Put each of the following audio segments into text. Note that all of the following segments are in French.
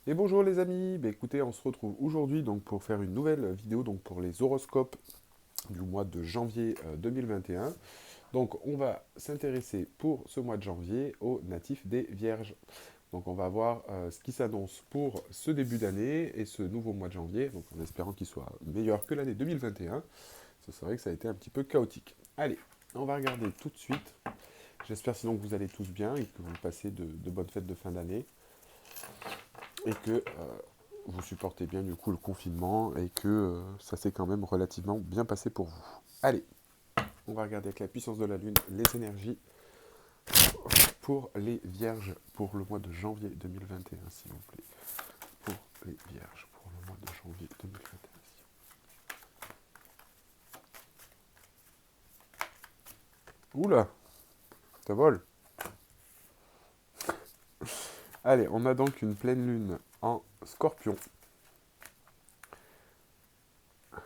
Et bonjour les amis, écoutez, on se retrouve aujourd'hui donc pour faire une nouvelle vidéo donc pour les horoscopes du mois de janvier 2021. Donc on va s'intéresser pour ce mois de janvier aux natifs des Vierges. Donc on va voir ce qui s'annonce pour ce début d'année et ce nouveau mois de janvier, donc en espérant qu'il soit meilleur que l'année 2021. C'est vrai que ça a été un petit peu chaotique. Allez, on va regarder tout de suite. J'espère sinon que vous allez tous bien et que vous passez de bonnes fêtes de fin d'année et que vous supportez bien du coup le confinement et que ça s'est quand même relativement bien passé pour vous. Allez, on va regarder avec la puissance de la Lune les énergies pour les Vierges pour le mois de janvier 2021, s'il vous plaît. Pour les Vierges pour le mois de janvier 2021. Oula, ça vole. Allez, on a donc une pleine Lune en Scorpion. Pour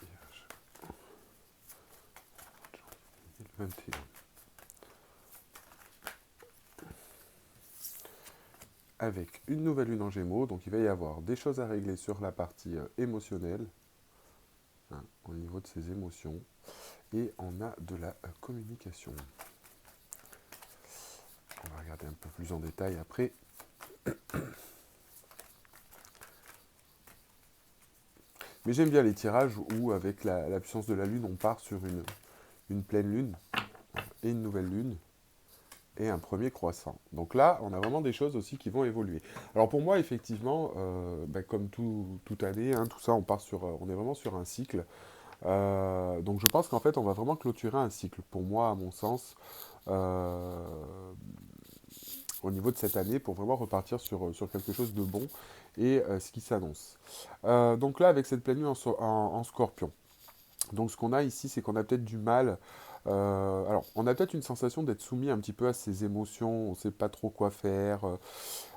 les Vierges 2021. Avec une nouvelle lune en Gémeaux, donc il va y avoir des choses à régler sur la partie émotionnelle, hein, au niveau de ses émotions, et on a de la communication. On va regarder un peu plus en détail après. Mais j'aime bien les tirages où, avec la puissance de la lune, on part sur une pleine lune et une nouvelle lune et un premier croissant. Donc là, on a vraiment des choses aussi qui vont évoluer. Alors pour moi, effectivement, comme toute année, hein, tout ça, on est vraiment sur un cycle. Donc je pense qu'en fait, on va vraiment clôturer un cycle. Pour moi, à mon sens, euh, au niveau de cette année, pour vraiment repartir sur quelque chose de bon et ce qui s'annonce. Donc là, avec cette pleine lune en Scorpion. Donc ce qu'on a ici, c'est qu'on a peut-être du mal. Alors, on a peut-être une sensation d'être soumis un petit peu à ses émotions. On ne sait pas trop quoi faire.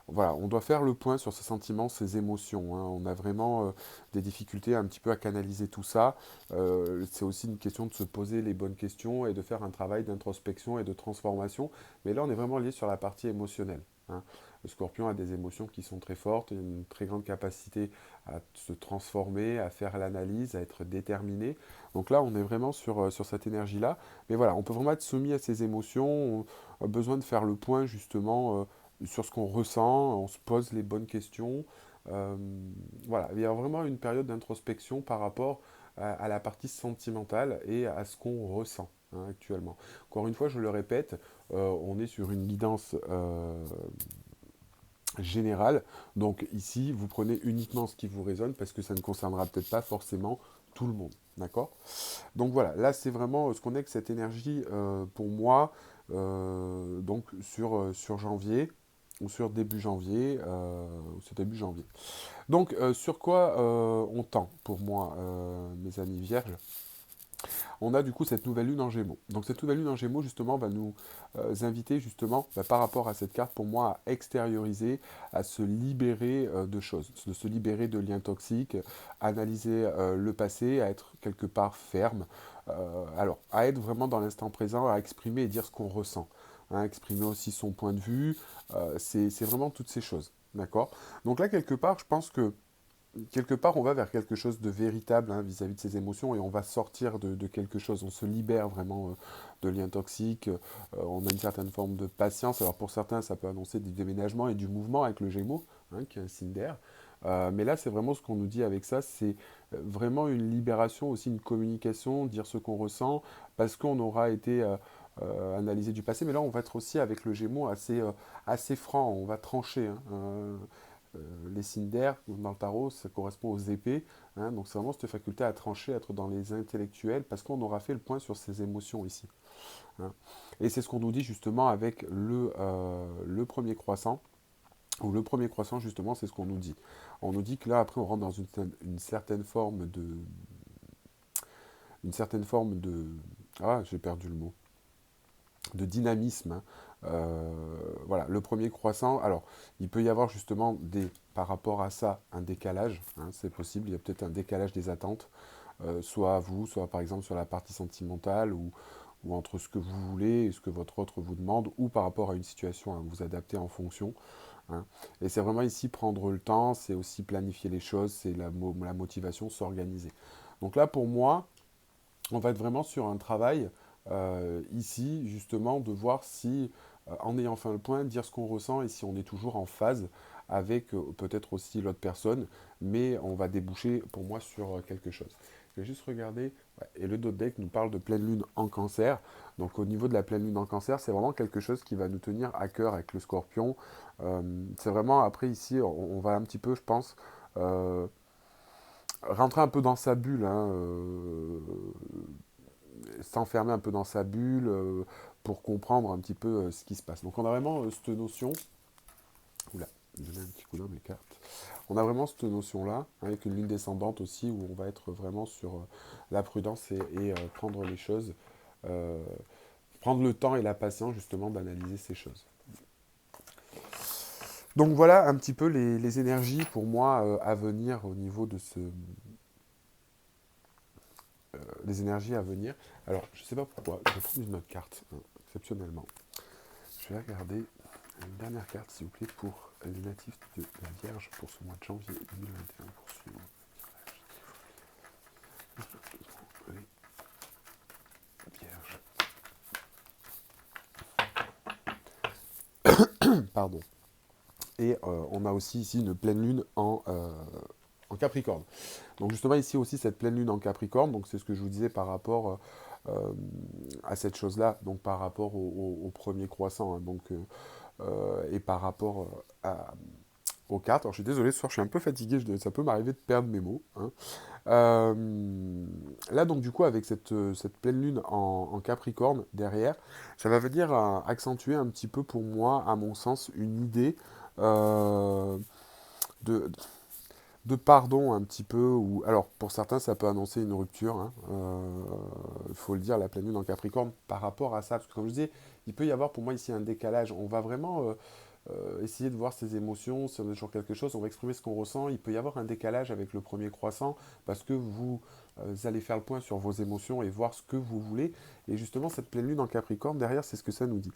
Voilà, on doit faire le point sur ses sentiments, ses émotions, hein. On a vraiment des difficultés un petit peu à canaliser tout ça. C'est aussi une question de se poser les bonnes questions et de faire un travail d'introspection et de transformation. Mais là, on est vraiment lié sur la partie émotionnelle, hein. Le scorpion a des émotions qui sont très fortes, il a une très grande capacité à se transformer, à faire l'analyse, à être déterminé. Donc là, on est vraiment sur cette énergie-là. Mais voilà, on peut vraiment être soumis à ces émotions. On a besoin de faire le point justement sur ce qu'on ressent, on se pose les bonnes questions. Euh, voilà, il y a vraiment une période d'introspection par rapport à la partie sentimentale et à ce qu'on ressent, hein, actuellement. Encore une fois, je le répète, on est sur une guidance générale. Donc ici, vous prenez uniquement ce qui vous résonne parce que ça ne concernera peut-être pas forcément tout le monde. D'accord? Donc voilà, là c'est vraiment ce qu'on est avec cette énergie pour moi, donc sur janvier, ou sur début janvier, ou sur début janvier. Donc sur quoi on tend pour moi, mes amis vierges? On a du coup cette nouvelle lune en Gémeaux. Donc cette nouvelle lune en Gémeaux justement va nous inviter justement par rapport à cette carte pour moi à extérioriser, à se libérer de choses, de se libérer de liens toxiques, analyser le passé, à être quelque part ferme, alors à être vraiment dans l'instant présent, à exprimer et dire ce qu'on ressent, hein, exprimer aussi son point de vue, c'est vraiment toutes ces choses. D'accord? Donc là, quelque part, je pense que quelque part, on va vers quelque chose de véritable, hein, vis-à-vis de ses émotions et on va sortir de quelque chose. On se libère vraiment de liens toxiques. On a une certaine forme de patience. Alors pour certains, ça peut annoncer du déménagement et du mouvement avec le Gémeaux, hein, qui est un signe d'air. Mais là, c'est vraiment ce qu'on nous dit avec ça. C'est vraiment une libération, aussi une communication, dire ce qu'on ressent, parce qu'on aura été analysé du passé. Mais là, on va être aussi avec le Gémeaux assez franc. On va trancher, hein. Les signes d'air, dans le tarot, ça correspond aux épées, hein, donc c'est vraiment cette faculté à trancher, à être dans les intellectuels, parce qu'on aura fait le point sur ses émotions ici, hein. Et c'est ce qu'on nous dit justement avec le premier croissant, ou le premier croissant justement, c'est ce qu'on nous dit. On nous dit que là, après, on rentre dans une certaine forme de... Une certaine forme de... Ah, j'ai perdu le mot. De dynamisme, hein. Voilà, le premier croissant, alors il peut y avoir justement par rapport à ça un décalage, hein, c'est possible, il y a peut-être un décalage des attentes, soit à vous, soit par exemple sur la partie sentimentale ou entre ce que vous voulez et ce que votre autre vous demande, ou par rapport à une situation, hein, vous adapter en fonction. Hein. Et c'est vraiment ici prendre le temps, c'est aussi planifier les choses, c'est la motivation, s'organiser. Donc là, pour moi, on va être vraiment sur un travail ici, justement, de voir si, en ayant fait le point, dire ce qu'on ressent et si on est toujours en phase avec peut-être aussi l'autre personne, mais on va déboucher pour moi sur quelque chose. Je vais juste regarder, ouais, et le dot deck nous parle de pleine lune en cancer. Donc au niveau de la pleine lune en cancer, c'est vraiment quelque chose qui va nous tenir à cœur avec le scorpion. C'est vraiment, après ici, on va un petit peu, je pense, euh, rentrer un peu dans sa bulle, hein, s'enfermer un peu dans sa bulle pour comprendre un petit peu ce qui se passe. Donc on a vraiment cette notion, oula, je donner un petit coup d'œil mes cartes, on a vraiment cette notion-là, hein, avec une lune descendante aussi, où on va être vraiment sur la prudence et prendre les choses, euh, prendre le temps et la patience justement d'analyser ces choses. Donc voilà un petit peu les énergies pour moi à venir au niveau de ce, les énergies à venir. Alors, je ne sais pas pourquoi, je vais prendre une autre carte, hein, exceptionnellement. Je vais regarder une dernière carte, s'il vous plaît, pour les natifs de la Vierge pour ce mois de janvier 2021. Poursuivons. Les Vierges. Pardon. Et on a aussi ici une pleine lune en Capricorne. Donc justement ici aussi cette pleine lune en Capricorne, donc c'est ce que je vous disais par rapport à cette chose-là, donc par rapport au premier croissant, hein, donc, et par rapport aux cartes. Alors je suis désolé, ce soir je suis un peu fatigué, ça peut m'arriver de perdre mes mots. Hein. Là donc du coup avec cette pleine lune en Capricorne derrière, ça va venir accentuer un petit peu pour moi, à mon sens, une idée euh, de, de pardon un petit peu, ou alors pour certains ça peut annoncer une rupture, hein, il faut le dire, la pleine lune en Capricorne par rapport à ça, parce que comme je disais, il peut y avoir pour moi ici un décalage, on va vraiment essayer de voir ses émotions, si on est sur quelque chose, on va exprimer ce qu'on ressent, il peut y avoir un décalage avec le premier croissant, parce que vous allez faire le point sur vos émotions et voir ce que vous voulez, et justement cette pleine lune en Capricorne, derrière c'est ce que ça nous dit.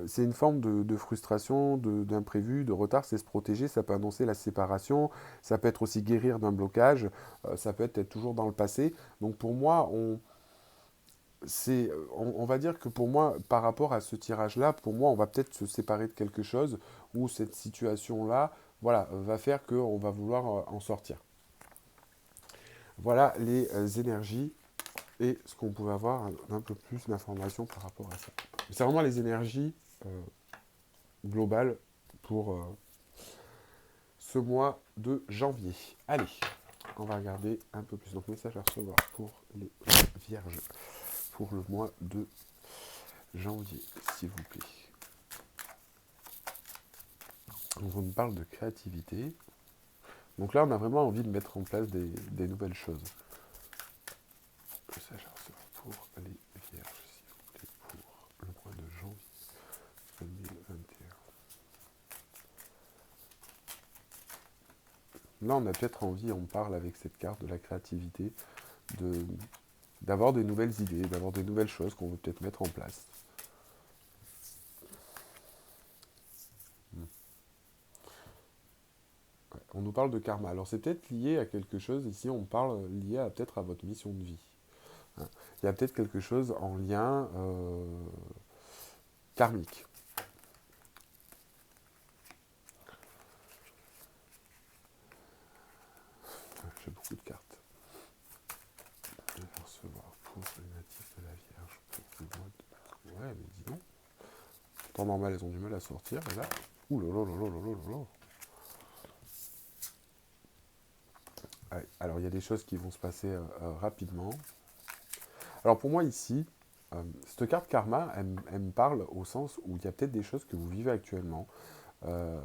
C'est une forme de frustration, d'imprévu, de retard, c'est se protéger, ça peut annoncer la séparation, ça peut être aussi guérir d'un blocage, ça peut être toujours dans le passé. Donc pour moi, on va dire que pour moi, par rapport à ce tirage-là, pour moi, on va peut-être se séparer de quelque chose où cette situation-là, voilà, va faire qu'on va vouloir en sortir. Voilà les énergies et ce qu'on pouvait avoir un peu plus d'informations par rapport à ça. C'est vraiment les énergies globales pour ce mois de janvier. Allez, on va regarder un peu plus. Donc, message à recevoir pour les vierges pour le mois de janvier, s'il vous plaît. Donc, on nous parle de créativité. Donc là, on a vraiment envie de mettre en place des nouvelles choses. Message à recevoir pour les vierges, s'il vous plaît, pour le mois de janvier 2021. Là, on a peut-être envie, on parle avec cette carte de la créativité, de, d'avoir des nouvelles idées, d'avoir des nouvelles choses qu'on veut peut-être mettre en place. Ouais, on nous parle de karma. Alors c'est peut-être lié à quelque chose, ici on parle lié à peut-être à votre mission de vie. Hein. Il y a peut-être quelque chose en lien karmique. J'ai beaucoup de cartes. Je vais recevoir pour les natifs de la Vierge. Pour le mois de... Ouais, mais dis donc. Temps normal, elles ont du mal à sortir. Et là, ouh là là là là là là là. Ouais, alors il y a des choses qui vont se passer rapidement. Alors pour moi ici, cette carte karma, elle me parle au sens où il y a peut-être des choses que vous vivez actuellement euh,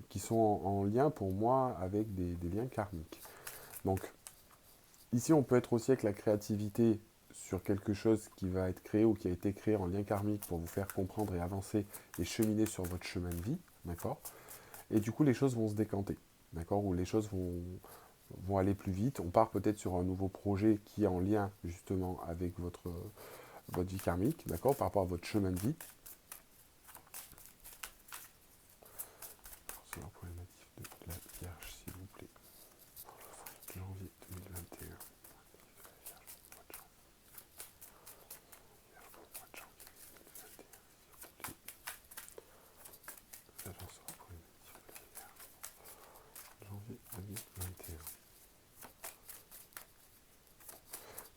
qui sont en lien pour moi avec des liens karmiques. Donc ici on peut être aussi avec la créativité sur quelque chose qui va être créé ou qui a été créé en lien karmique pour vous faire comprendre et avancer et cheminer sur votre chemin de vie, d'accord. Et du coup les choses vont se décanter, d'accord, ou les choses vont aller plus vite. On part peut-être sur un nouveau projet qui est en lien justement avec votre vie karmique, d'accord, par rapport à votre chemin de vie. C'est la problématique de la Vierge, s'il vous plaît. Janvier 2021. Janvier 2021.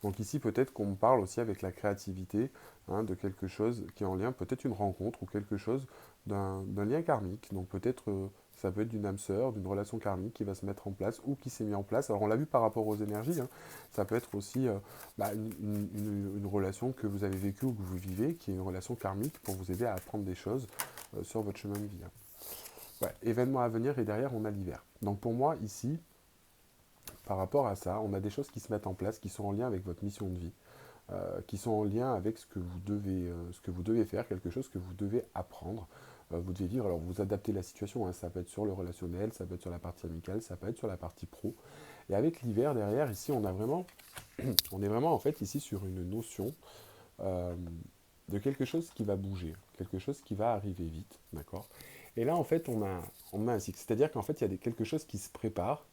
Donc ici, peut-être qu'on me parle aussi avec la créativité, hein, de quelque chose qui est en lien, peut-être une rencontre ou quelque chose d'un lien karmique. Donc peut-être, ça peut être d'une âme sœur, d'une relation karmique qui va se mettre en place ou qui s'est mis en place. Alors on l'a vu par rapport aux énergies, hein. Ça peut être aussi une relation que vous avez vécue ou que vous vivez, qui est une relation karmique pour vous aider à apprendre des choses sur votre chemin de vie, hein. Ouais, événement à venir et derrière on a l'hiver. Donc pour moi ici, par rapport à ça, on a des choses qui se mettent en place, qui sont en lien avec votre mission de vie, qui sont en lien avec ce que vous devez faire, quelque chose que vous devez apprendre, vous devez vivre. Alors vous adaptez la situation, hein, ça peut être sur le relationnel, ça peut être sur la partie amicale, ça peut être sur la partie pro. Et avec l'hiver derrière, ici on a vraiment, on est vraiment en fait ici sur une notion euh, de quelque chose qui va bouger, quelque chose qui va arriver vite, d'accord. Et là en fait on a un cycle, c'est-à-dire qu'en fait il y a quelque chose qui se prépare,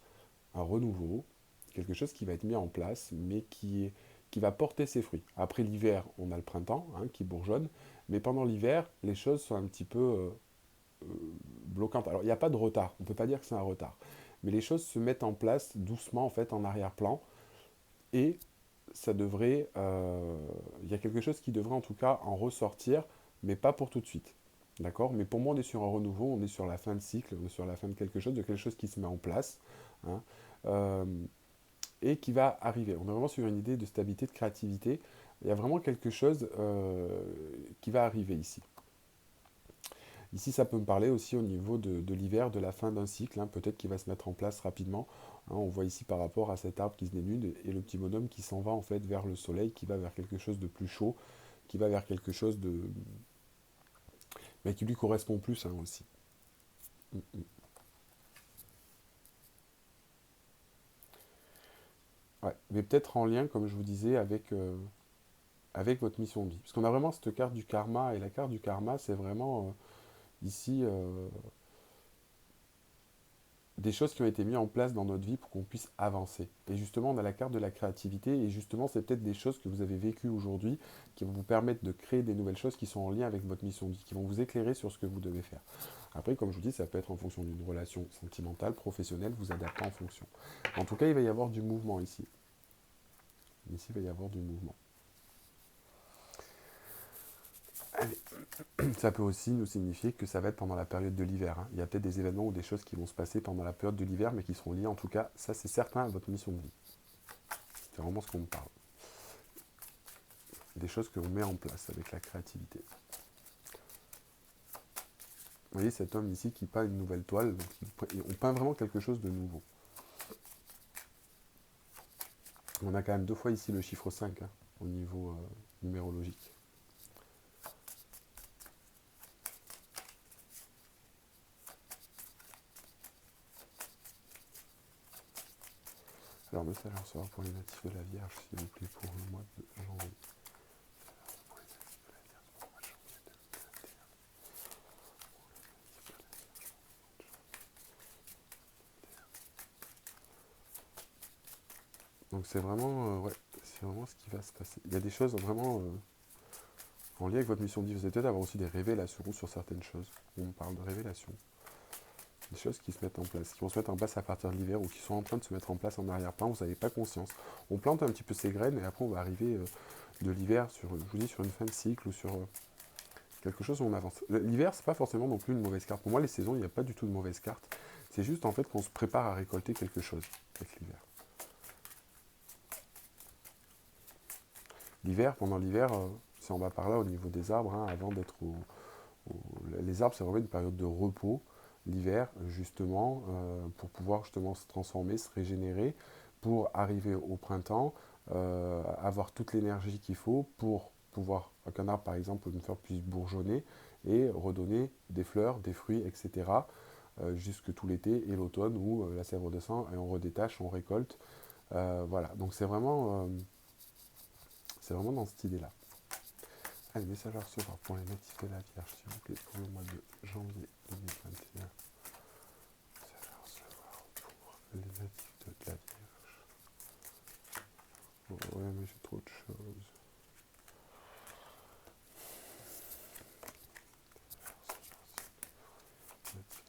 un renouveau, quelque chose qui va être mis en place, mais qui va porter ses fruits. Après l'hiver, on a le printemps, hein, qui bourgeonne, mais pendant l'hiver, les choses sont un petit peu bloquantes. Alors, il n'y a pas de retard, on ne peut pas dire que c'est un retard, mais les choses se mettent en place doucement, en fait, en arrière-plan, et ça devrait, il y a quelque chose qui devrait en tout cas en ressortir, mais pas pour tout de suite. D'accord. Mais pour moi, on est sur un renouveau, on est sur la fin de cycle, on est sur la fin de quelque chose qui se met en place, hein. Euh, et qui va arriver. On est vraiment sur une idée de stabilité, de créativité. Il y a vraiment quelque chose qui va arriver ici. Ici, ça peut me parler aussi au niveau de l'hiver, de la fin d'un cycle, hein, peut-être qui va se mettre en place rapidement, hein. On voit ici par rapport à cet arbre qui se dénude et le petit bonhomme qui s'en va en fait vers le soleil, qui va vers quelque chose de plus chaud, qui va vers quelque chose de, mais qui lui correspond plus, hein, aussi. Mm, mm. Ouais. Mais peut-être en lien, comme je vous disais, avec votre mission de vie. Parce qu'on a vraiment cette carte du karma, et la carte du karma, c'est vraiment ici des choses qui ont été mises en place dans notre vie pour qu'on puisse avancer. Et justement, on a la carte de la créativité, et justement, c'est peut-être des choses que vous avez vécues aujourd'hui qui vont vous permettre de créer des nouvelles choses qui sont en lien avec votre mission de vie, qui vont vous éclairer sur ce que vous devez faire. Après, comme je vous dis, ça peut être en fonction d'une relation sentimentale, professionnelle, vous adaptez en fonction. En tout cas, il va y avoir du mouvement ici. Ici, il va y avoir du mouvement. Allez. Ça peut aussi nous signifier que ça va être pendant la période de l'hiver, hein. Il y a peut-être des événements ou des choses qui vont se passer pendant la période de l'hiver, mais qui seront liées en tout cas, ça c'est certain, à votre mission de vie. C'est vraiment ce qu'on me parle. Des choses que l'on met en place avec la créativité. Vous voyez cet homme ici qui peint une nouvelle toile, donc on peint vraiment quelque chose de nouveau. On a quand même deux fois ici le chiffre 5, hein, au niveau numérologique. Alors, message à recevoir pour les natifs de la Vierge, s'il vous plaît, pour le mois de janvier. Donc c'est vraiment, ouais, c'est vraiment ce qui va se passer. Il y a des choses vraiment en lien avec votre mission de vie. Vous allez peut-être avoir aussi des révélations sur certaines choses. On parle de révélations. Des choses qui se mettent en place, qui vont se mettre en place à partir de l'hiver ou qui sont en train de se mettre en place en arrière-plan, vous n'avez pas conscience. On plante un petit peu ces graines et après on va arriver de l'hiver sur, je vous dis, sur une fin de cycle ou sur quelque chose où on avance. L'hiver, c'est pas forcément non plus une mauvaise carte. Pour moi, les saisons, il n'y a pas du tout de mauvaise carte. C'est juste en fait qu'on se prépare à récolter quelque chose avec l'hiver. L'hiver, pendant l'hiver, si on va par là au niveau des arbres, hein, avant d'être les arbres, c'est vraiment une période de repos. L'hiver, justement, pour pouvoir justement se transformer, se régénérer, pour arriver au printemps, avoir toute l'énergie qu'il faut pour pouvoir, qu'un arbre par exemple, une fleur puisse bourgeonner et redonner des fleurs, des fruits, etc. Jusque tout l'été et l'automne où la sève redescend et on redétache, on récolte. Voilà, donc c'est vraiment dans cette idée-là. Allez, message à recevoir pour les natifs de la Vierge, s'il vous plaît, pour le mois de janvier 2021. Message à recevoir pour les natifs de la Vierge. Oh, ouais, mais j'ai trop de choses.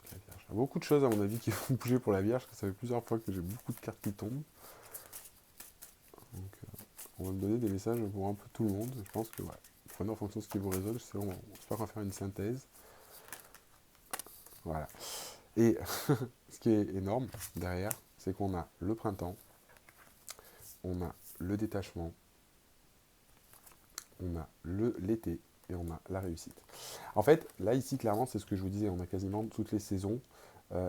Il y a beaucoup de choses, à mon avis, qui vont bouger pour la Vierge, parce que ça fait plusieurs fois que j'ai beaucoup de cartes qui tombent. Donc, on va me donner des messages pour un peu tout le monde. Je pense que, ouais, prenez en fonction de ce qui vous résonne. On espère qu'on va faire une synthèse. Voilà. Et ce qui est énorme derrière, c'est qu'on a le printemps, on a le détachement, on a l'été et on a la réussite. En fait, là, ici, clairement, c'est ce que je vous disais, on a quasiment toutes les saisons.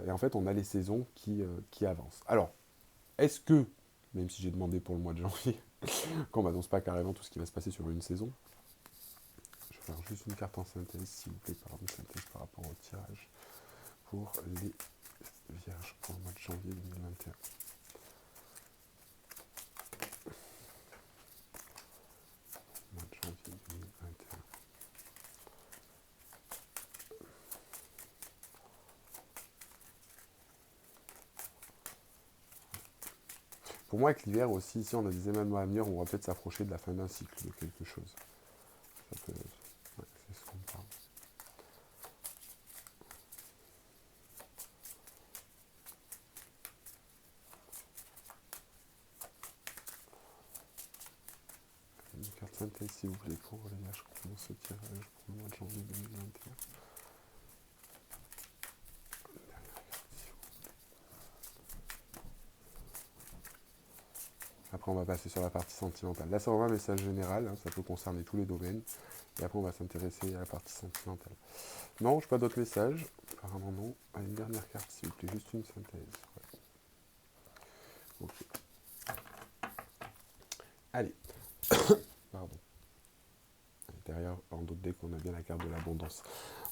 Et en fait, on a les saisons qui avancent. Alors, est-ce que, même si j'ai demandé pour le mois de janvier, qu'on ne m'annonce pas carrément tout ce qui va se passer sur une saison, je vais faire juste une carte en synthèse, s'il vous plaît, pardon, synthèse par rapport au tirage pour les vierges pour le mois de janvier 2021. Mois de janvier 2021. Pour moi, avec l'hiver aussi, ici, on a des événements à venir où on va peut-être s'approcher de la fin d'un cycle de quelque chose. Ça peut, ouais, c'est ce qu'on parle. Une carte synthèse, s'il vous plaît, pour les vierges qui commencent ce tirage pour le mois de janvier 2021. Après, on va passer sur la partie sentimentale. Là, c'est vraiment un message général, hein, ça peut concerner tous les domaines. Et après, on va s'intéresser à la partie sentimentale. Non, je n'ai pas d'autres messages. Apparemment, non. Allez, une dernière carte, s'il vous plaît, juste une synthèse. Ouais. Ok. Allez. Pardon. Derrière, en d'autres decks, on a bien la carte de l'abondance.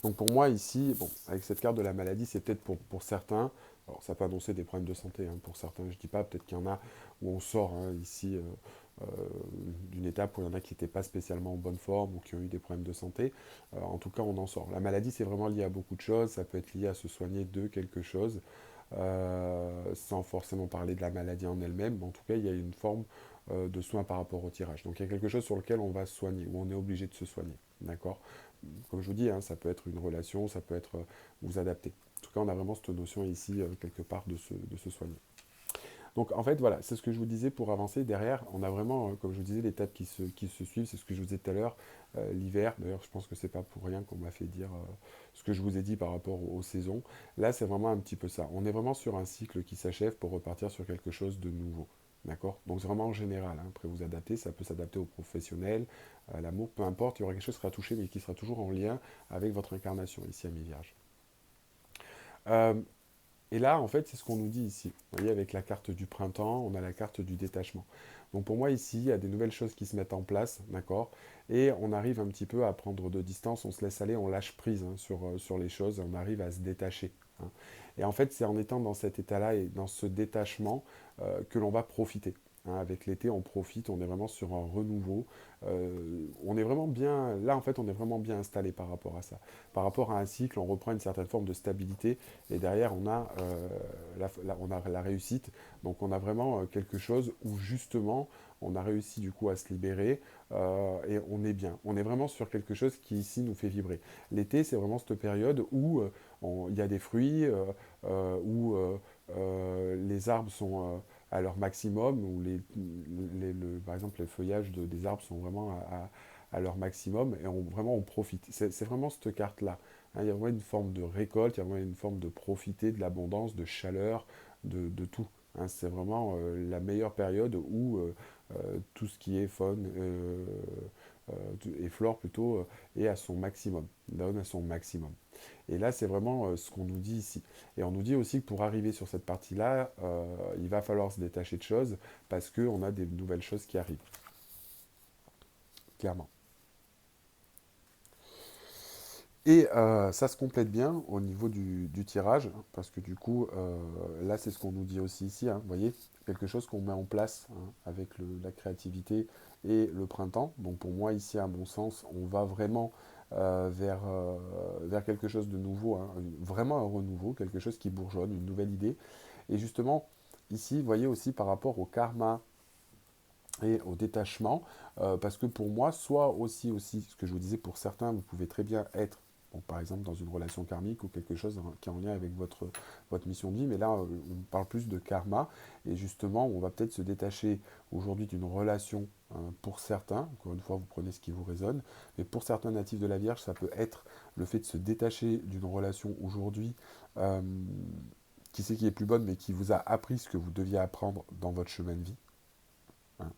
Donc pour moi, ici, bon, avec cette carte de la maladie, c'est peut-être pour certains, alors ça peut annoncer des problèmes de santé, hein, pour certains, je dis pas, peut-être qu'il y en a où on sort hein, ici euh, d'une étape où il y en a qui n'étaient pas spécialement en bonne forme ou qui ont eu des problèmes de santé. En tout cas, on en sort. La maladie, c'est vraiment lié à beaucoup de choses, ça peut être lié à se soigner de quelque chose, sans forcément parler de la maladie en elle-même, mais en tout cas, il y a une forme de soin par rapport au tirage. Donc il y a quelque chose sur lequel on va se soigner, où on est obligé de se soigner. D'accord. Comme je vous dis, hein, ça peut être une relation, ça peut être vous adapter. En tout cas, on a vraiment cette notion ici, quelque part, de se soigner. Donc, en fait, voilà, c'est ce que je vous disais pour avancer. Derrière, on a vraiment, comme je vous disais, l'étape qui se suivent. C'est ce que je vous disais tout à l'heure, l'hiver. D'ailleurs, je pense que c'est pas pour rien qu'on m'a fait dire ce que je vous ai dit par rapport aux saisons. Là, c'est vraiment un petit peu ça. On est vraiment sur un cycle qui s'achève pour repartir sur quelque chose de nouveau. D'accord. Donc, c'est vraiment en général. Hein. Après, vous adapter, ça peut s'adapter aux professionnels, à l'amour, peu importe. Il y aura quelque chose qui sera touché, mais qui sera toujours en lien avec votre incarnation ici à mi-vierge. Euh, et là, en fait, c'est ce qu'on nous dit ici. Vous voyez, avec la carte du printemps, on a la carte du détachement. Donc pour moi, ici, il y a des nouvelles choses qui se mettent en place, d'accord. Et on arrive un petit peu à prendre de distance, on se laisse aller, on lâche prise hein, sur les choses, on arrive à se détacher. Hein. Et en fait, c'est en étant dans cet état-là et dans ce détachement que l'on va profiter. Hein. Avec l'été, on profite, on est vraiment sur un renouveau. On est vraiment bien, là en fait, on est vraiment bien installé par rapport à ça. Par rapport à un cycle, on reprend une certaine forme de stabilité et derrière, on a la réussite. Donc, on a vraiment quelque chose où, justement, on a réussi, du coup, à se libérer et on est bien. On est vraiment sur quelque chose qui, ici, nous fait vibrer. L'été, c'est vraiment cette période où il y a des fruits, où les arbres sont à leur maximum, où par exemple, les feuillages des arbres sont vraiment à leur maximum et vraiment, on profite. C'est vraiment cette carte-là. Hein, il y a vraiment une forme de récolte, il y a vraiment une forme de profiter de l'abondance, de chaleur, de tout. Hein, c'est vraiment la meilleure période où tout ce qui est faune et flore plutôt est à son maximum, donne à son maximum. Et là, c'est vraiment ce qu'on nous dit ici. Et on nous dit aussi que pour arriver sur cette partie-là, il va falloir se détacher de choses parce qu'on a des nouvelles choses qui arrivent, clairement. Et ça se complète bien au niveau du tirage, parce que du coup, là, c'est ce qu'on nous dit aussi ici, hein, vous voyez, quelque chose qu'on met en place hein, avec la créativité et le printemps. Donc pour moi, ici, à mon sens, on va vraiment vers quelque chose de nouveau, hein, vraiment un renouveau, quelque chose qui bourgeonne, une nouvelle idée. Et justement, ici, vous voyez aussi par rapport au karma et au détachement, parce que pour moi, soit aussi, ce que je vous disais, pour certains, vous pouvez très bien être, bon, par exemple, dans une relation karmique ou quelque chose qui est en lien avec votre mission de vie, mais là, on parle plus de karma, et justement, on va peut-être se détacher aujourd'hui d'une relation pour certains, encore une fois, vous prenez ce qui vous résonne, mais pour certains natifs de la Vierge, ça peut être le fait de se détacher d'une relation aujourd'hui, euh, qui sait qui est plus bonne, mais qui vous a appris ce que vous deviez apprendre dans votre chemin de vie. Hein.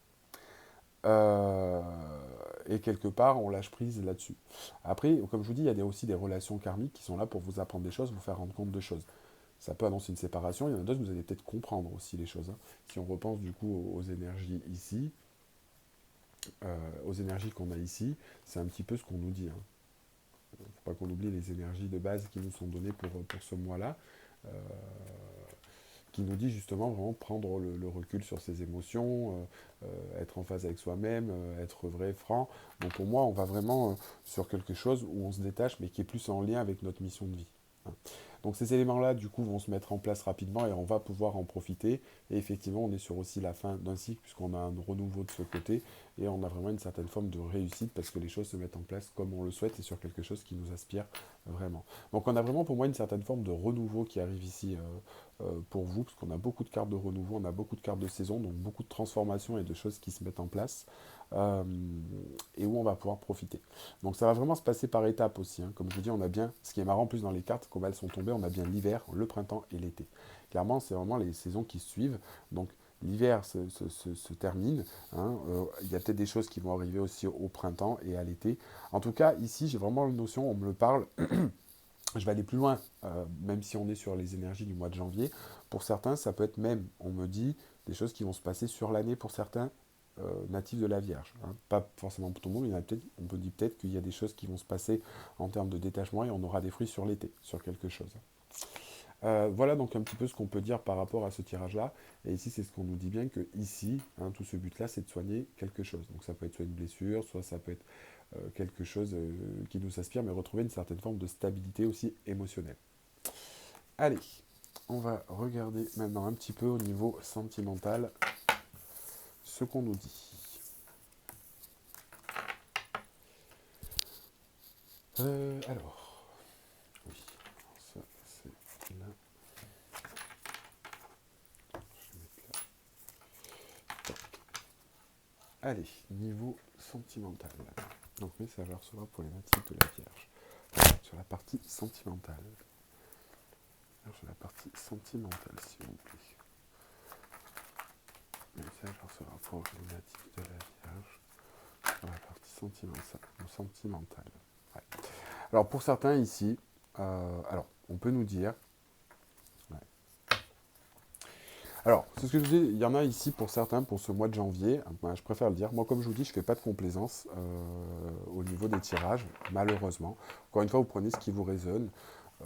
Euh, et quelque part, on lâche prise là-dessus. Après, comme je vous dis, il y a aussi des relations karmiques qui sont là pour vous apprendre des choses, vous faire rendre compte de choses. Ça peut annoncer une séparation, il y en a d'autres, vous allez peut-être comprendre aussi les choses. Hein. Si on repense du coup aux énergies ici, aux énergies qu'on a ici, c'est un petit peu ce qu'on nous dit. Hein. Il ne faut pas qu'on oublie les énergies de base qui nous sont données pour ce mois-là. Euh, qui nous dit justement vraiment prendre le recul sur ses émotions, être en phase avec soi-même, être vrai, franc. Donc pour moi, on va vraiment sur quelque chose où on se détache, mais qui est plus en lien avec notre mission de vie. Hein. Donc ces éléments-là, du coup, vont se mettre en place rapidement et on va pouvoir en profiter. Et effectivement, on est sur aussi la fin d'un cycle, puisqu'on a un renouveau de ce côté, et on a vraiment une certaine forme de réussite, parce que les choses se mettent en place comme on le souhaite et sur quelque chose qui nous aspire vraiment. Donc on a vraiment pour moi une certaine forme de renouveau qui arrive ici pour vous, parce qu'on a beaucoup de cartes de renouveau, on a beaucoup de cartes de saison, donc beaucoup de transformations et de choses qui se mettent en place, euh, et où on va pouvoir profiter. Donc ça va vraiment se passer par étapes aussi, hein. Comme je vous dis, on a bien, ce qui est marrant en plus dans les cartes, comme elles sont tombées, on a bien l'hiver, le printemps et l'été. Clairement, c'est vraiment les saisons qui suivent, donc l'hiver se termine, hein, il y a peut-être des choses qui vont arriver aussi au printemps et à l'été. En tout cas, ici, j'ai vraiment la notion, on me le parle, je vais aller plus loin, même si on est sur les énergies du mois de janvier. Pour certains, ça peut être même, on me dit, des choses qui vont se passer sur l'année pour certains natifs de la Vierge. Hein. Pas forcément pour tout le monde, on peut dire peut-être qu'il y a des choses qui vont se passer en termes de détachement et on aura des fruits sur l'été, sur quelque chose. Voilà donc un petit peu ce qu'on peut dire par rapport à ce tirage-là. Et ici, c'est ce qu'on nous dit bien que ici, hein, tout ce but-là, c'est de soigner quelque chose. Donc ça peut être soit une blessure, soit ça peut être quelque chose qui nous aspire, mais retrouver une certaine forme de stabilité aussi émotionnelle. Allez, on va regarder maintenant un petit peu au niveau sentimental ce qu'on nous dit. Alors, oui, ça c'est là. Je vais mettre là. Allez, niveau sentimental. Donc message à recevoir pour les natifs de la Vierge. Sur la partie sentimentale. Alors, sur la partie sentimentale, s'il vous plaît. Message à recevoir pour les natifs de la Vierge. Sur la partie sentimentale. Ouais. Alors pour certains ici, alors on peut nous dire, ouais. Alors c'est ce que je vous dis, il y en a ici pour certains pour ce mois de janvier, ben, je préfère le dire, moi comme je vous dis je ne fais pas de complaisance au niveau des tirages, malheureusement. Encore une fois vous prenez ce qui vous résonne, euh,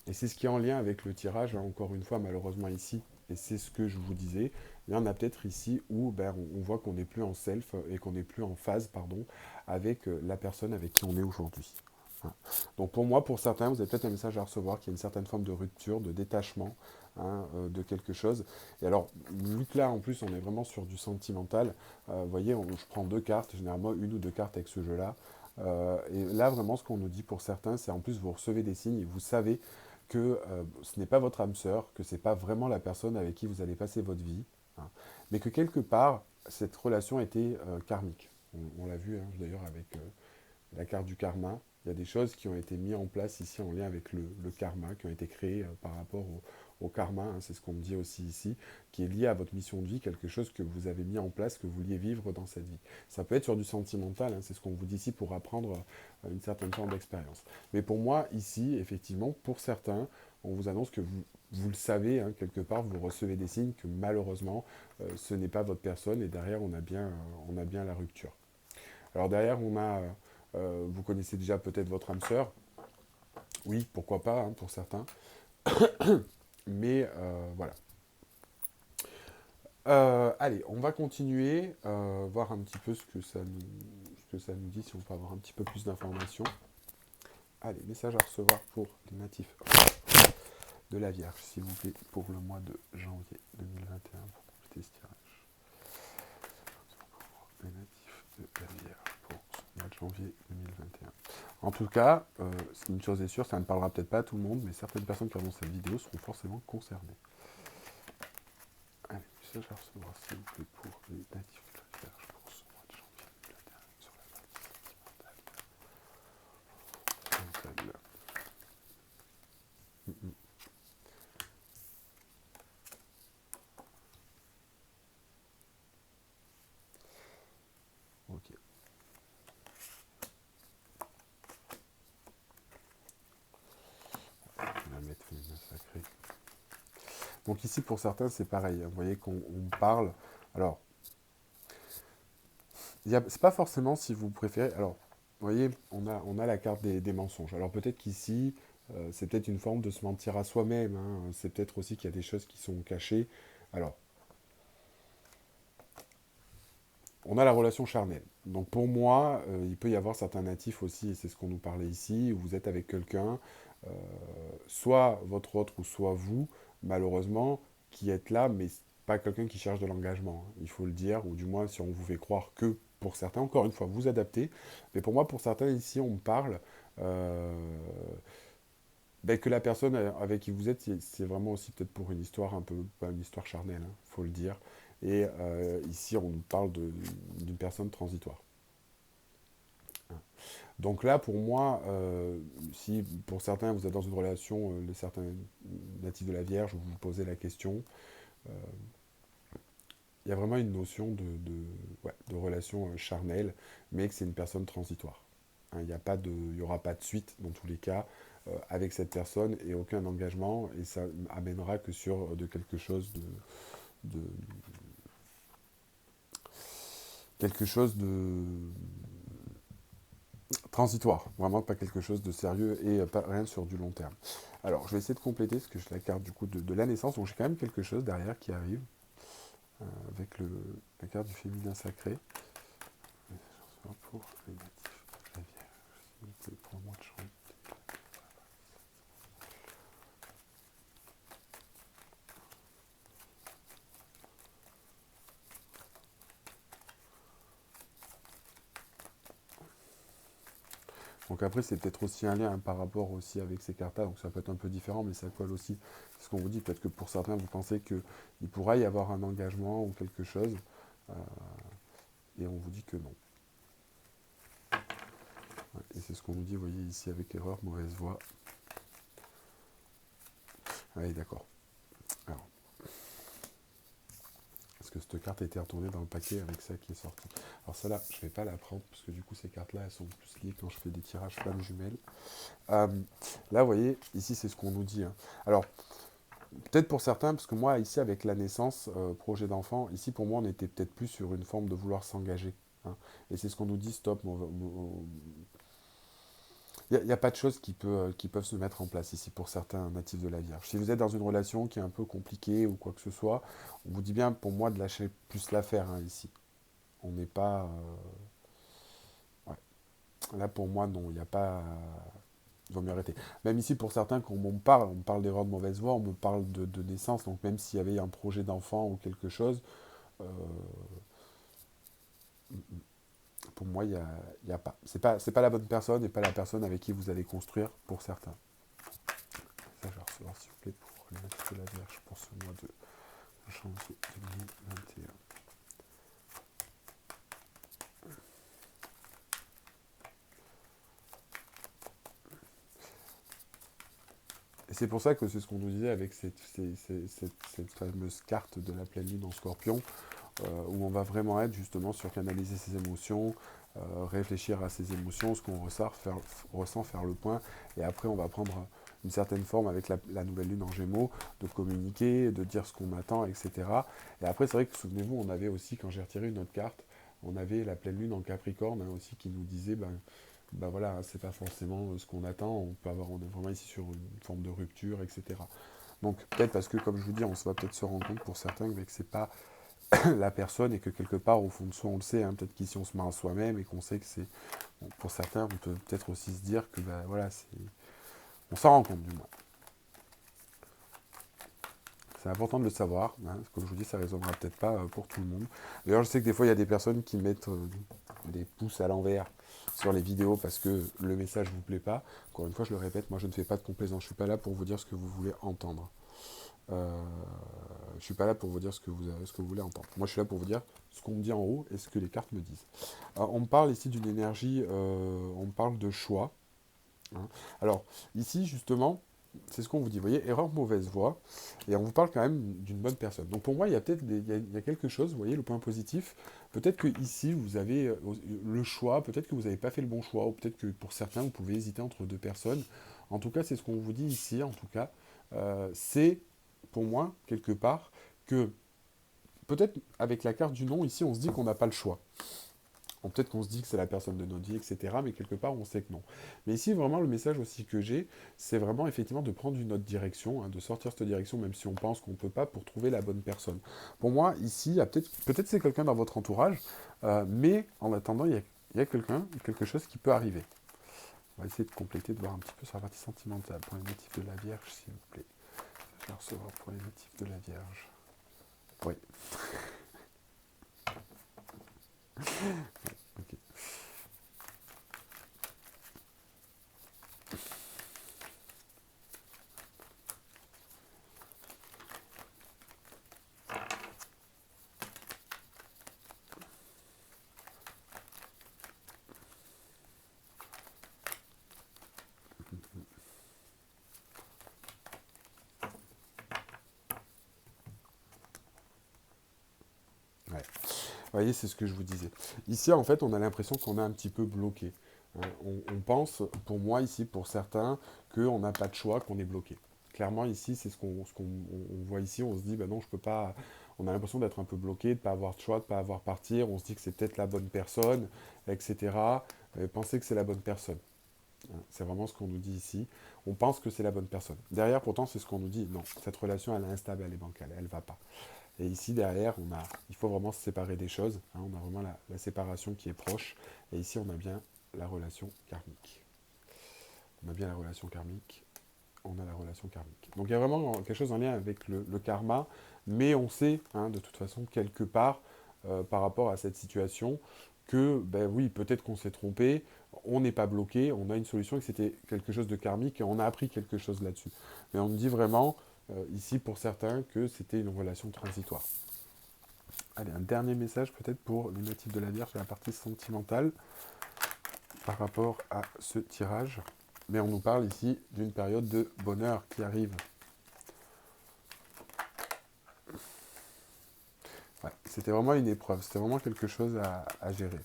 et c'est ce qui est en lien avec le tirage, hein, encore une fois malheureusement ici, et c'est ce que je vous disais, il y en a peut-être ici où ben, on voit qu'on n'est plus en self et qu'on n'est plus en phase pardon, avec la personne avec qui on est aujourd'hui. Hein. Donc pour moi, pour certains, vous avez peut-être un message à recevoir qui a une certaine forme de rupture, de détachement hein, de quelque chose. Et alors, vu que là, en plus, on est vraiment sur du sentimental, vous voyez, je prends deux cartes, généralement une ou deux cartes avec ce jeu-là. Et là, vraiment, ce qu'on nous dit pour certains, c'est en plus, vous recevez des signes et vous savez que ce n'est pas votre âme sœur, que ce n'est pas vraiment la personne avec qui vous allez passer votre vie, hein, mais que quelque part, cette relation était karmique. On l'a vu hein, d'ailleurs avec la carte du karma. Il y a des choses qui ont été mises en place ici en lien avec le karma, qui ont été créées par rapport au karma, hein, c'est ce qu'on me dit aussi ici, qui est lié à votre mission de vie, quelque chose que vous avez mis en place, que vous vouliez vivre dans cette vie. Ça peut être sur du sentimental, hein, c'est ce qu'on vous dit ici pour apprendre une certaine forme d'expérience. Mais pour moi, ici, effectivement, pour certains, on vous annonce que vous le savez, hein, quelque part, vous recevez des signes que malheureusement, ce n'est pas votre personne, et derrière, on a bien la rupture. Alors derrière, on a vous connaissez déjà peut-être votre âme sœur. Oui, pourquoi pas, hein, pour certains. Mais voilà. Allez, on va continuer, voir un petit peu ce que ça nous dit, si on peut avoir un petit peu plus d'informations. Allez, message à recevoir pour les natifs de la Vierge, s'il vous plaît, pour le mois de janvier 2021, pour compléter ce tirage. Les natifs de la Vierge pour ce mois de janvier 2021. En tout cas, une chose est sûre, ça ne parlera peut-être pas à tout le monde, mais certaines personnes qui regardent cette vidéo seront forcément concernées. Allez, message à recevoir, s'il vous plaît, pour les natifs de la Vierge pour ce mois de janvier 2021 sur la partie sentimentale. Ok. On va mettre féminin sacré. Donc ici, pour certains, c'est pareil. Vous voyez qu'on parle. Alors, c'est pas forcément si vous préférez. Alors, vous voyez, on a la carte des mensonges. Alors peut-être qu'ici, c'est peut-être une forme de se mentir à soi-même, hein. C'est peut-être aussi qu'il y a des choses qui sont cachées. Alors, on a la relation charnelle. Donc pour moi, il peut y avoir certains natifs aussi, et c'est ce qu'on nous parlait ici, où vous êtes avec quelqu'un, euh, soit votre autre ou soit vous, malheureusement, qui êtes là, mais pas quelqu'un qui cherche de l'engagement, hein, il faut le dire, ou du moins si on vous fait croire que pour certains, encore une fois, vous adaptez, mais pour moi, pour certains ici, on me parle euh, ben, que la personne avec qui vous êtes, c'est vraiment aussi peut-être pour une histoire un peu, pas une histoire charnelle, il faut le dire, et ici, on nous parle d'une personne transitoire. Donc là, pour moi, si pour certains, vous êtes dans une relation, certains natifs de la Vierge, vous vous posez la question, euh, il y a vraiment une notion ouais, de relation charnelle, mais que c'est une personne transitoire. Hein, il n'y aura pas de suite, dans tous les cas, avec cette personne, et aucun engagement, et ça amènera que sur de quelque chose de quelque chose de transitoire, vraiment pas quelque chose de sérieux et pas, rien sur du long terme. Alors, je vais essayer de compléter, parce que j'ai la carte du coup de la naissance, donc j'ai quand même quelque chose derrière qui arrive, avec la carte du féminin sacré. Pour les natifs de la Vierge, pour le mois de janvier. Donc après, c'est peut-être aussi un lien, hein, par rapport aussi avec ces cartes-là, donc ça peut être un peu différent, mais ça colle aussi. C'est ce qu'on vous dit, peut-être que pour certains, vous pensez qu'il pourra y avoir un engagement ou quelque chose, euh, et on vous dit que non. Ouais, et c'est ce qu'on nous dit, vous voyez ici avec erreur, mauvaise voie. Allez, d'accord. Alors, est-ce que cette carte a été retournée dans le paquet avec ça qui est sorti? Alors celle-là, je ne vais pas la prendre, parce que du coup, ces cartes-là, elles sont plus liées quand je fais des tirages flammes jumelles. Euh, Là, vous voyez, ici, c'est ce qu'on nous dit, hein. Alors, peut-être pour certains, parce que moi, ici, avec la naissance, projet d'enfant, ici, pour moi, on était peut-être plus sur une forme de vouloir s'engager, hein. Et c'est ce qu'on nous dit, stop, il n'y a pas de choses qui peuvent se mettre en place ici pour certains natifs de la Vierge. Si vous êtes dans une relation qui est un peu compliquée ou quoi que ce soit, on vous dit bien, pour moi, de lâcher plus l'affaire, hein, ici. On n'est pas... ouais. Là, pour moi, non, il n'y a pas... Il vaut mieux arrêter. Même ici, pour certains, quand on me parle d'erreur de mauvaise voie, on me parle de naissance, donc même s'il y avait un projet d'enfant ou quelque chose, euh, pour moi, il y a pas. C'est pas la bonne personne et pas la personne avec qui vous allez construire pour certains. Ça, je vais recevoir, s'il vous plaît, pour les natifs de la Vierge pour ce mois de janvier 2021. Et c'est pour ça que c'est ce qu'on nous disait avec cette fameuse carte de la pleine lune en scorpion, où on va vraiment être justement sur canaliser ses émotions, réfléchir à ses émotions, ce qu'on ressent, faire le point, et après on va prendre une certaine forme avec la nouvelle lune en gémeaux, de communiquer, de dire ce qu'on attend, etc. Et après c'est vrai que souvenez-vous, on avait aussi, quand j'ai retiré une autre carte, on avait la pleine lune en Capricorne, hein, aussi, qui nous disait, ben voilà, c'est pas forcément ce qu'on attend, on est vraiment ici sur une forme de rupture, etc. Donc peut-être parce que, comme je vous dis, on va peut-être se rendre compte pour certains que c'est pas la personne et que quelque part, au fond de soi, on le sait, hein, peut-être qu'ici on se ment à soi-même et qu'on sait que c'est... Bon, pour certains, on peut peut-être aussi se dire que, ben voilà, on s'en rend compte du moins. C'est important de le savoir, hein, comme je vous dis, ça ne résonnera peut-être pas pour tout le monde. D'ailleurs, je sais que des fois, il y a des personnes qui mettent des pouces à l'envers sur les vidéos parce que le message ne vous plaît pas. Encore une fois, je le répète, moi je ne fais pas de complaisance, je ne suis pas là pour vous dire ce que vous voulez entendre. Je ne suis pas là pour vous dire ce que vous voulez entendre. Moi, je suis là pour vous dire ce qu'on me dit en haut et ce que les cartes me disent. Alors, on me parle ici d'une énergie, on me parle de choix. Hein. Alors, ici, justement, c'est ce qu'on vous dit. Vous voyez, erreur, mauvaise voie. Et on vous parle quand même d'une bonne personne. Donc, pour moi, il y a peut-être il y a quelque chose, vous voyez, le point positif. Peut-être que ici, vous avez le choix, peut-être que vous n'avez pas fait le bon choix, ou peut-être que pour certains, vous pouvez hésiter entre deux personnes. En tout cas, c'est ce qu'on vous dit ici, en tout cas. C'est, pour moi, quelque part, que peut-être avec la carte du non, ici, on se dit qu'on n'a pas le choix. Peut-être qu'on se dit que c'est la personne de notre vie, etc. Mais quelque part, on sait que non. Mais ici, vraiment, le message aussi que j'ai, c'est vraiment effectivement de prendre une autre direction, hein, de sortir cette direction, même si on pense qu'on ne peut pas, pour trouver la bonne personne. Pour moi, ici, il y a peut-être c'est quelqu'un dans votre entourage, mais en attendant, il y a quelqu'un, quelque chose qui peut arriver. On va essayer de compléter, de voir un petit peu sur la partie sentimentale. Pour les natifs de la Vierge, s'il vous plaît. Je vais recevoir pour les natifs de la Vierge. Oui. Ok. Ouais. Vous voyez, c'est ce que je vous disais. Ici, en fait, on a l'impression qu'on est un petit peu bloqué. On pense, pour moi, ici, pour certains, qu'on n'a pas de choix, qu'on est bloqué. Clairement, ici, c'est on voit ici, on se dit, ben non, je peux pas. On a l'impression d'être un peu bloqué, de ne pas avoir de choix, de ne pas avoir partir. On se dit que c'est peut-être la bonne personne, etc. Pensez que c'est la bonne personne. C'est vraiment ce qu'on nous dit ici. On pense que c'est la bonne personne. Derrière, pourtant, c'est ce qu'on nous dit. Non, cette relation, elle est instable, elle est bancale, elle ne va pas. Et ici, derrière, il faut vraiment se séparer des choses. Hein, on a vraiment la séparation qui est proche. Et ici, on a bien la relation karmique. On a bien la relation karmique. On a la relation karmique. Donc, il y a vraiment quelque chose en lien avec le karma. Mais on sait, hein, de toute façon, quelque part, par rapport à cette situation, que, ben oui, peut-être qu'on s'est trompé, on n'est pas bloqué, on a une solution et que c'était quelque chose de karmique et on a appris quelque chose là-dessus. Mais on me dit vraiment, ici, pour certains, que c'était une relation transitoire. Allez, un dernier message peut-être pour les natifs de la Vierge sur la partie sentimentale par rapport à ce tirage. Mais on nous parle ici d'une période de bonheur qui arrive. Ouais, c'était vraiment une épreuve, c'était vraiment quelque chose à gérer.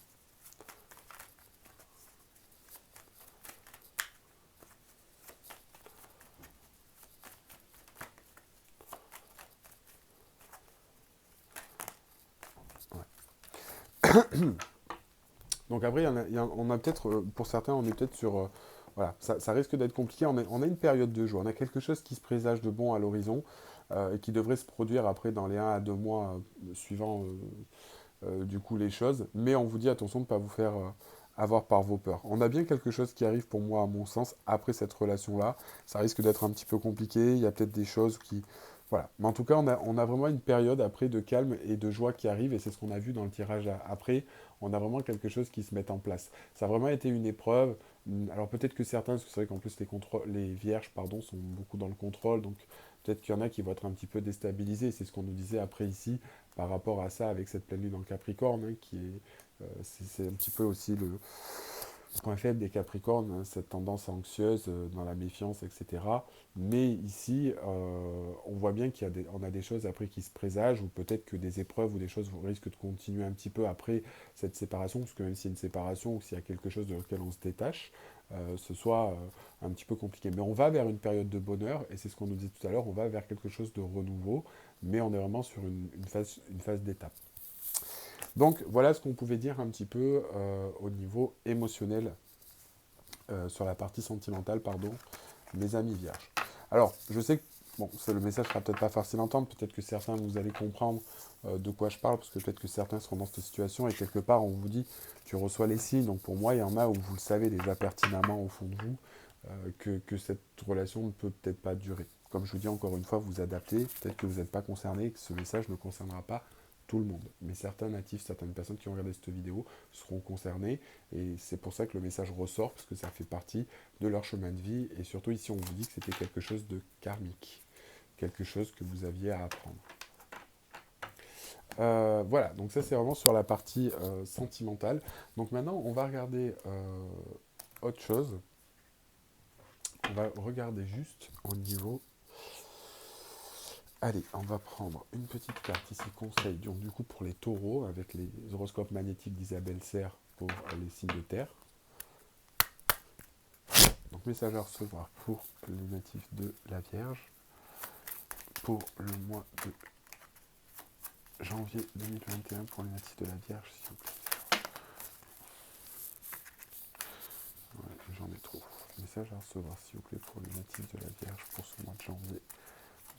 Ouais. Donc après, on a peut-être, pour certains, on est peut-être sur... voilà, ça risque d'être compliqué. On a une période de joie, on a quelque chose qui se présage de bon à l'horizon et qui devrait se produire après dans les 1 à 2 mois suivant du coup les choses. Mais on vous dit attention de ne pas vous faire avoir par vos peurs. On a bien quelque chose qui arrive pour moi, à mon sens, après cette relation-là. Ça risque d'être un petit peu compliqué. Il y a peut-être des choses qui... Voilà. Mais en tout cas, on a vraiment une période après de calme et de joie qui arrive. Et c'est ce qu'on a vu dans le tirage après. On a vraiment quelque chose qui se met en place. Ça a vraiment été une épreuve. Alors peut-être que certains, parce que c'est vrai qu'en plus les vierges pardon, sont beaucoup dans le contrôle. Donc peut-être qu'il y en a qui vont être un petit peu déstabilisés. C'est ce qu'on nous disait après ici par rapport à ça avec cette pleine lune en Capricorne, hein, qui est c'est un petit peu aussi le point faible des Capricornes, hein, cette tendance anxieuse dans la méfiance, etc. Mais ici, on voit bien on a des choses après qui se présagent, ou peut-être que des épreuves ou des choses risquent de continuer un petit peu après cette séparation, parce que même s'il y a une séparation ou s'il y a quelque chose de lequel on se détache, ce soit un petit peu compliqué. Mais on va vers une période de bonheur, et c'est ce qu'on nous dit tout à l'heure, on va vers quelque chose de renouveau, mais on est vraiment sur une phase d'étape. Donc voilà ce qu'on pouvait dire un petit peu au niveau émotionnel sur la partie sentimentale, pardon, mes amis vierges. Alors, je sais que bon, le message sera peut-être pas facile à entendre, peut-être que certains, vous allez comprendre de quoi je parle, parce que peut-être que certains seront dans cette situation, et quelque part, on vous dit, tu reçois les signes, donc pour moi, il y en a où vous le savez déjà pertinemment au fond de vous, que cette relation ne peut peut-être pas durer. Comme je vous dis encore une fois, vous adaptez, peut-être que vous n'êtes pas concerné, que ce message ne concernera pas tout le monde. Mais certains natifs, certaines personnes qui ont regardé cette vidéo seront concernées, et c'est pour ça que le message ressort, parce que ça fait partie de leur chemin de vie, et surtout ici on vous dit que c'était quelque chose de karmique, quelque chose que vous aviez à apprendre. Voilà, donc ça c'est vraiment sur la partie sentimentale. Donc maintenant on va regarder autre chose. On va regarder juste au niveau... Allez, on va prendre une petite carte ici, conseil, donc du coup pour les taureaux, avec les horoscopes magnétiques d'Isabelle Serre pour les signes de terre. Donc message à recevoir pour les natifs de la Vierge, pour le mois de janvier 2021 pour les natifs de la Vierge, s'il vous plaît. Ouais, j'en ai trop. Message à recevoir, s'il vous plaît, pour les natifs de la Vierge pour ce mois de janvier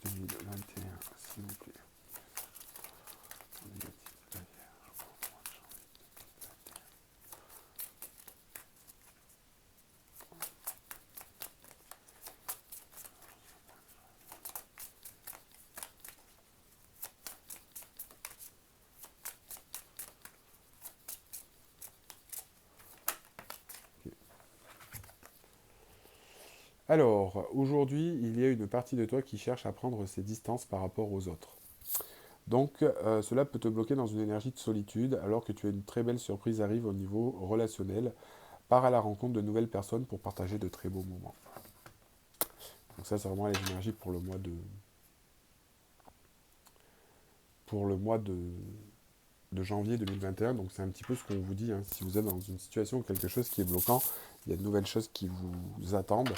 2021, s'il vous plaît. Pour les natifs de la Vierge pour le mois de janvier 2021. Alors, aujourd'hui, il y a une partie de toi qui cherche à prendre ses distances par rapport aux autres. Donc, cela peut te bloquer dans une énergie de solitude, alors que tu as une très belle surprise arrive au niveau relationnel. Pars à la rencontre de nouvelles personnes pour partager de très beaux moments. Donc ça, c'est vraiment les énergies pour le mois de janvier 2021. Donc c'est un petit peu ce qu'on vous dit, hein. Si vous êtes dans une situation ou quelque chose qui est bloquant, il y a de nouvelles choses qui vous attendent.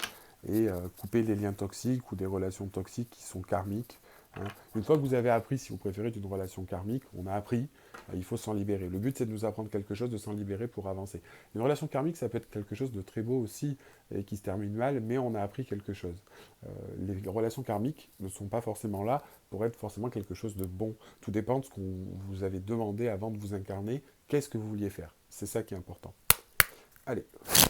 Et couper les liens toxiques ou des relations toxiques qui sont karmiques. Hein. Une fois que vous avez appris, si vous préférez, d'une relation karmique, on a appris, il faut s'en libérer. Le but, c'est de nous apprendre quelque chose, de s'en libérer pour avancer. Une relation karmique, ça peut être quelque chose de très beau aussi, et qui se termine mal, mais on a appris quelque chose. Les relations karmiques ne sont pas forcément là pour être forcément quelque chose de bon. Tout dépend de ce qu'on vous avait demandé avant de vous incarner. Qu'est-ce que vous vouliez faire? C'est ça qui est important. Allez,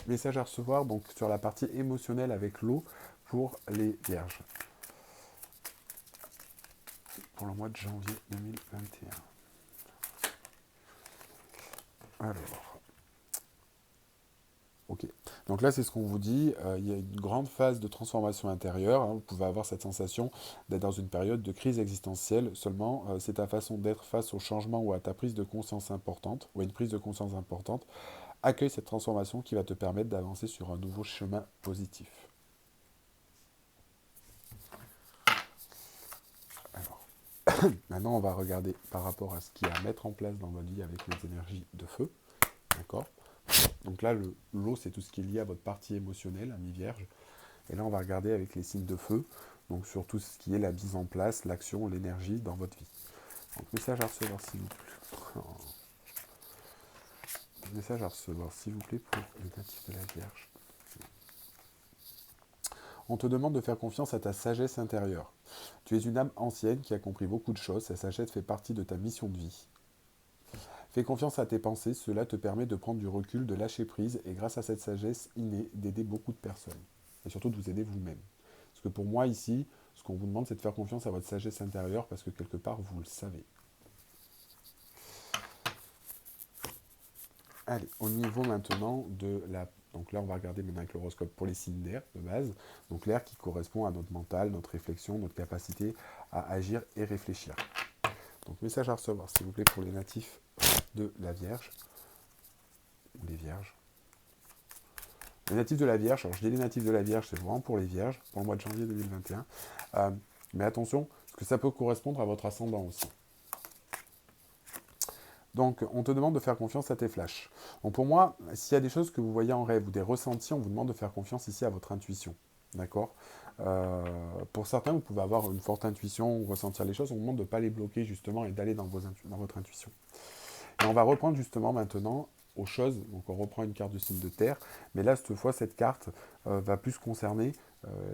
message à recevoir donc sur la partie émotionnelle avec l'eau pour les vierges. Pour le mois de janvier 2021. Alors, ok. Donc là, c'est ce qu'on vous dit. Il y a une grande phase de transformation intérieure. Hein. Vous pouvez avoir cette sensation d'être dans une période de crise existentielle. Seulement, c'est ta façon d'être face au changement ou à ta prise de conscience importante, ou à une prise de conscience importante. Accueille cette transformation qui va te permettre d'avancer sur un nouveau chemin positif. Alors, maintenant, on va regarder par rapport à ce qu'il y a à mettre en place dans votre vie avec les énergies de feu. D'accord? Donc là, l'eau, c'est tout ce qui est lié à votre partie émotionnelle, ami vierge. Et là, on va regarder avec les signes de feu, donc sur tout ce qui est la mise en place, l'action, l'énergie dans votre vie. Donc, message à recevoir, s'il vous plaît. Message à recevoir, s'il vous plaît, pour les natifs de la Vierge. On te demande de faire confiance à ta sagesse intérieure. Tu es une âme ancienne qui a compris beaucoup de choses. Sa sagesse fait partie de ta mission de vie. Fais confiance à tes pensées, cela te permet de prendre du recul, de lâcher prise et grâce à cette sagesse innée, d'aider beaucoup de personnes. Et surtout de vous aider vous-même. Parce que pour moi ici, ce qu'on vous demande, c'est de faire confiance à votre sagesse intérieure parce que quelque part, vous le savez. Allez, au niveau maintenant de la... Donc là, on va regarder maintenant avec l'horoscope pour les signes d'air de base. Donc l'air qui correspond à notre mental, notre réflexion, notre capacité à agir et réfléchir. Donc message à recevoir, s'il vous plaît, pour les natifs de la Vierge. Ou les Vierges. Les natifs de la Vierge, alors je dis les natifs de la Vierge, c'est vraiment pour les Vierges, pour le mois de janvier 2021. Mais attention, parce que ça peut correspondre à votre ascendant aussi. Donc, on te demande de faire confiance à tes flashs. Donc, pour moi, s'il y a des choses que vous voyez en rêve ou des ressentis, on vous demande de faire confiance ici à votre intuition. D'accord? Pour certains, vous pouvez avoir une forte intuition ou ressentir les choses. On vous demande de ne pas les bloquer, justement, et d'aller dans votre intuition. Et on va reprendre, justement, maintenant aux choses. Donc on reprend une carte du signe de terre, mais là cette fois cette carte va plus concerner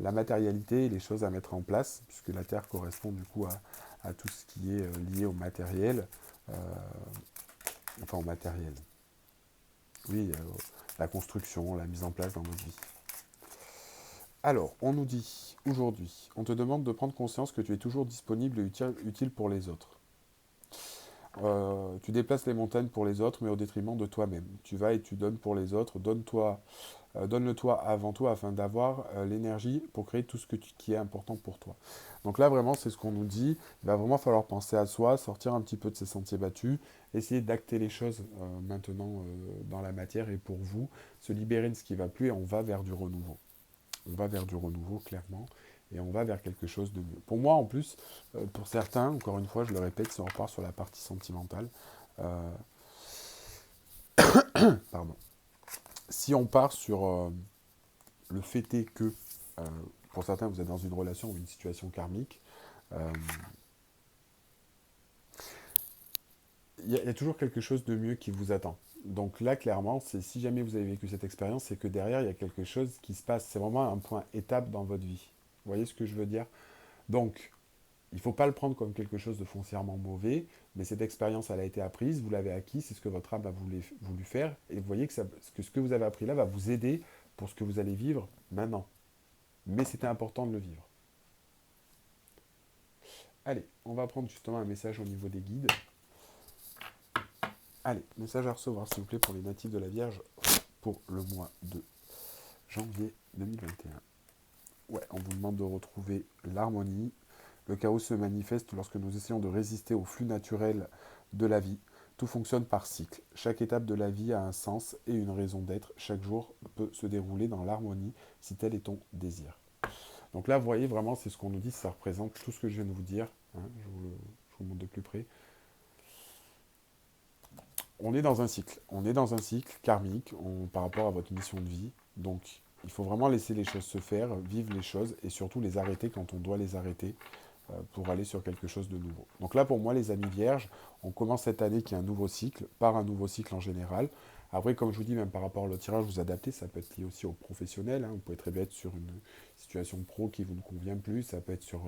la matérialité et les choses à mettre en place, puisque la terre correspond du coup à tout ce qui est lié au matériel, euh, enfin au matériel, oui, la construction, la mise en place dans notre vie. Alors, on nous dit aujourd'hui, on te demande de prendre conscience que tu es toujours disponible et utile pour les autres. Tu déplaces les montagnes pour les autres, mais au détriment de toi-même. Tu vas et tu donnes pour les autres. Donne-le toi avant tout afin d'avoir l'énergie pour créer tout ce qui est important pour toi. Donc là, vraiment, c'est ce qu'on nous dit. Il va vraiment falloir penser à soi, sortir un petit peu de ses sentiers battus, essayer d'acter les choses maintenant dans la matière et pour vous, se libérer de ce qui ne va plus et on va vers du renouveau. On va vers du renouveau, clairement, et on va vers quelque chose de mieux. Pour moi, en plus, pour certains, encore une fois, je le répète, si on repart sur la partie sentimentale, euh, pardon, si on part sur le fait est que, euh, pour certains, vous êtes dans une relation ou une situation karmique, euh, il y a toujours quelque chose de mieux qui vous attend. Donc là, clairement, c'est si jamais vous avez vécu cette expérience, c'est que derrière, il y a quelque chose qui se passe. C'est vraiment un point étape dans votre vie. Vous voyez ce que je veux dire? Donc, il ne faut pas le prendre comme quelque chose de foncièrement mauvais, mais cette expérience, elle a été apprise, vous l'avez acquis, c'est ce que votre âme a voulu faire, et vous voyez que, ce que vous avez appris là va vous aider pour ce que vous allez vivre maintenant. Mais c'était important de le vivre. Allez, on va prendre justement un message au niveau des guides. Allez, message à recevoir s'il vous plaît pour les natifs de la Vierge pour le mois de janvier 2021. Ouais, on vous demande de retrouver l'harmonie. Le chaos se manifeste lorsque nous essayons de résister au flux naturel de la vie. Tout fonctionne par cycle. Chaque étape de la vie a un sens et une raison d'être. Chaque jour peut se dérouler dans l'harmonie si tel est ton désir. Donc là, vous voyez vraiment, c'est ce qu'on nous dit, ça représente tout ce que je viens de vous dire. Hein, je vous montre de plus près. On est dans un cycle. On est dans un cycle karmique par rapport à votre mission de vie. Donc, il faut vraiment laisser les choses se faire, vivre les choses et surtout les arrêter quand on doit les arrêter pour aller sur quelque chose de nouveau. Donc là, pour moi, les amis vierges, on commence cette année qui est un nouveau cycle, par un nouveau cycle en général. Après, comme je vous dis, même par rapport au tirage, vous adaptez, ça peut être lié aussi aux professionnels. Hein. Vous pouvez très bien être sur une situation pro qui vous ne convient plus, ça peut être sur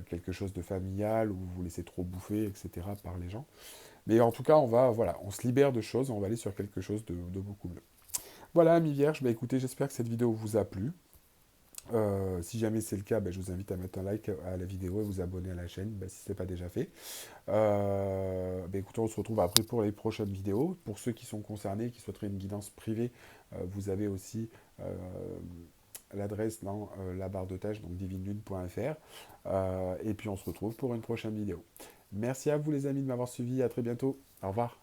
quelque chose de familial où vous vous laissez trop bouffer, etc. par les gens. Mais en tout cas, voilà, on se libère de choses, on va aller sur quelque chose de beaucoup mieux. Voilà, amis vierges, bah écoutez, j'espère que cette vidéo vous a plu. Si jamais c'est le cas, je vous invite à mettre un like à la vidéo et vous abonner à la chaîne si ce n'est pas déjà fait. Écoutez, on se retrouve après pour les prochaines vidéos. Pour ceux qui sont concernés, qui souhaiteraient une guidance privée, vous avez aussi l'adresse dans la barre de tâches, donc divinelune.fr. Et puis on se retrouve pour une prochaine vidéo. Merci à vous les amis de m'avoir suivi, à très bientôt. Au revoir.